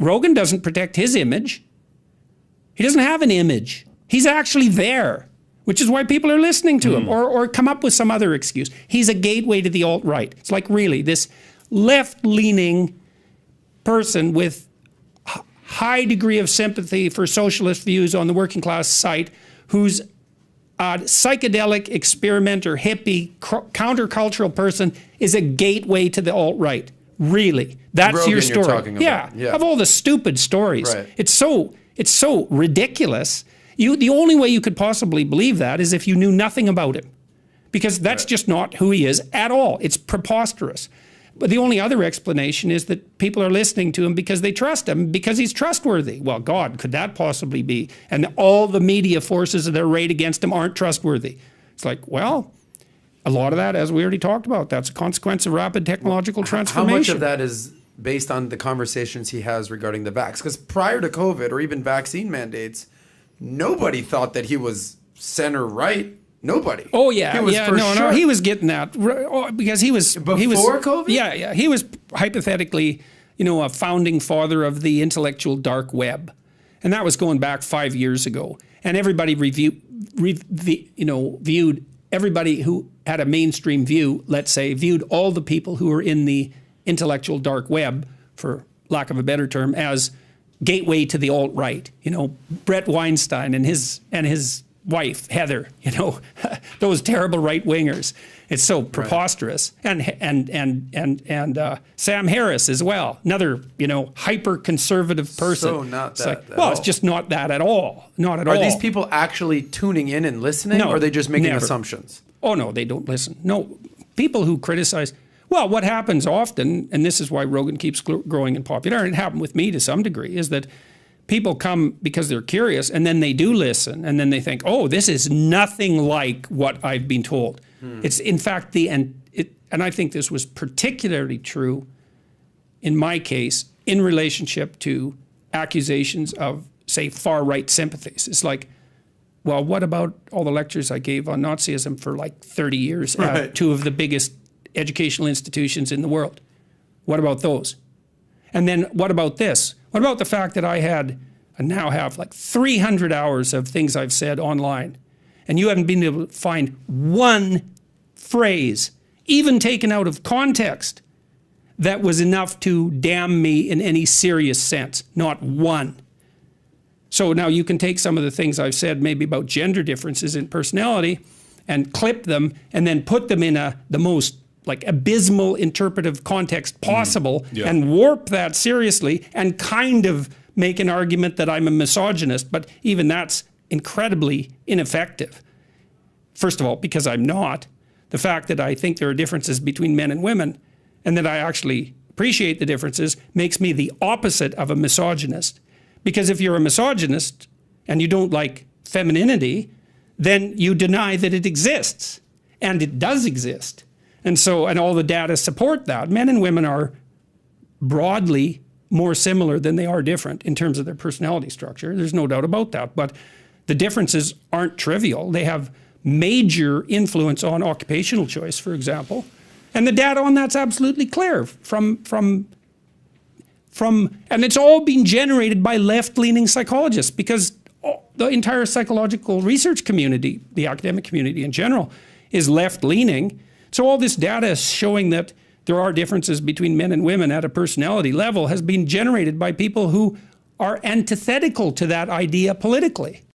Rogan doesn't protect his image. He doesn't have an image. He's actually there, which is why people are listening to him, or come up with some other excuse. He's a gateway to the alt-right. It's like, really, this left-leaning person with high degree of sympathy for socialist views on the working class site, who's a psychedelic experimenter, hippie, countercultural person, is a gateway to the alt-right. Really, that's Rogan your story. You're talking about. Yeah, of all the stupid stories, right. It's so ridiculous. The only way you could possibly believe that is if you knew nothing about him, because that's just not who he is at all. It's preposterous. But the only other explanation is that people are listening to him because they trust him, because he's trustworthy. Well, God, could that possibly be? And all the media forces that are arrayed against him aren't trustworthy. It's like, well, a lot of that, as we already talked about, that's a consequence of rapid technological transformation. How much of that is based on the conversations he has regarding the vax? Because prior to COVID or even vaccine mandates, nobody thought that he was center-right. Nobody. Oh yeah, he was no, he was getting that because he was before COVID. Yeah, he was hypothetically, a founding father of the intellectual dark web, and that was going back 5 years ago. And everybody viewed everybody who had a mainstream view, let's say, viewed all the people who were in the intellectual dark web, for lack of a better term, as gateway to the alt-right. Brett Weinstein and his wife Heather, those terrible right-wingers. It's so preposterous. Right. And Sam Harris as well, another hyper-conservative person. So not that. It's just not that at all. Not at all. Are these people actually tuning in and listening, or are they just making assumptions? Oh no, they don't listen. No, people who criticize. Well, what happens often, and this is why Rogan keeps growing in popularity, it happened with me to some degree, is that people come because they're curious, and then they do listen, and then they think, oh, this is nothing like what I've been told. It's in fact and I think this was particularly true in my case in relationship to accusations of, say, far-right sympathies. It's like, well, what about all the lectures I gave on Nazism for like 30 years at two of the biggest educational institutions in the world? What about those? And then what about this? What about the fact that I now have like 300 hours of things I've said online, and you haven't been able to find one phrase, even taken out of context, that was enough to damn me in any serious sense? Not one. So now you can take some of the things I've said maybe about gender differences in personality and clip them and then put them in the most like abysmal interpretive context possible and warp that seriously and kind of make an argument that I'm a misogynist, but even that's incredibly ineffective. First of all, because I'm not. The fact that I think there are differences between men and women and that I actually appreciate the differences makes me the opposite of a misogynist. Because if you're a misogynist and you don't like femininity, then you deny that it exists. And it does exist. And all the data support that. Men and women are broadly more similar than they are different in terms of their personality structure. There's no doubt about that. But the differences aren't trivial. They have major influence on occupational choice, for example. And the data on that's absolutely clear and it's all been generated by left-leaning psychologists, because the entire psychological research community, the academic community in general, is left-leaning. So all this data is showing that there are differences between men and women at a personality level has been generated by people who are antithetical to that idea politically.